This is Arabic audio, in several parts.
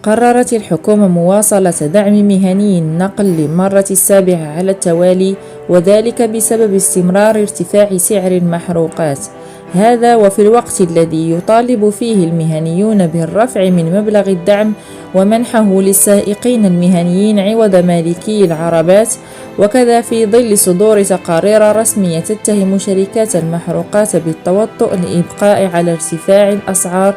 قررت الحكومة مواصلة دعم مهني النقل للمرة السابعة على التوالي، وذلك بسبب استمرار ارتفاع سعر المحروقات. هذا وفي الوقت الذي يطالب فيه المهنيون بالرفع من مبلغ الدعم ومنحه للسائقين المهنيين عوض مالكي العربات، وكذا في ظل صدور تقارير رسمية تتهم شركات المحروقات بالتوطؤ للإبقاء على ارتفاع الأسعار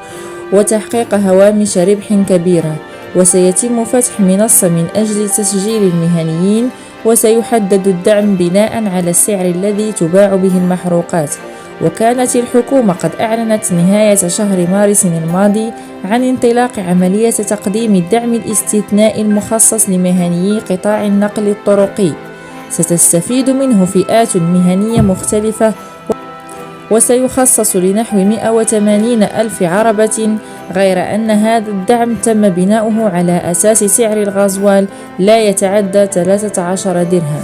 وتحقيق هوامش ربح كبيرة. وسيتم فتح منصة من أجل تسجيل المهنيين، وسيحدد الدعم بناء على السعر الذي تباع به المحروقات. وكانت الحكومة قد أعلنت نهاية شهر مارس الماضي عن انطلاق عملية تقديم الدعم الاستثنائي المخصص لمهنيي قطاع النقل الطرقي، ستستفيد منه فئات مهنية مختلفة، وسيخصص لنحو 180 ألف عربة، غير أن هذا الدعم تم بناؤه على أساس سعر الغازوال لا يتعدى 13 درهم.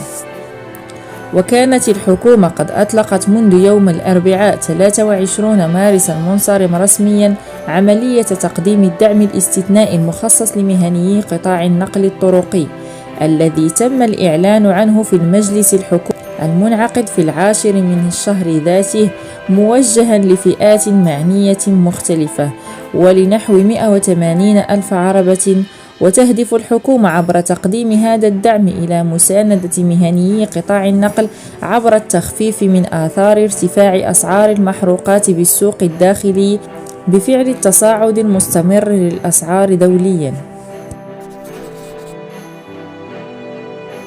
وكانت الحكومة قد أطلقت منذ يوم الأربعاء 23 مارس المنصرم رسميا عملية تقديم الدعم الاستثنائي المخصص لمهنيي قطاع النقل الطرقي، الذي تم الإعلان عنه في المجلس الحكومي المنعقد في 10 من الشهر ذاته، موجها لفئات معنية مختلفة ولنحو 180 ألف عربة. وتهدف الحكومة عبر تقديم هذا الدعم إلى مساندة مهنيي قطاع النقل عبر التخفيف من آثار ارتفاع أسعار المحروقات بالسوق الداخلي بفعل التصاعد المستمر للأسعار دولياً.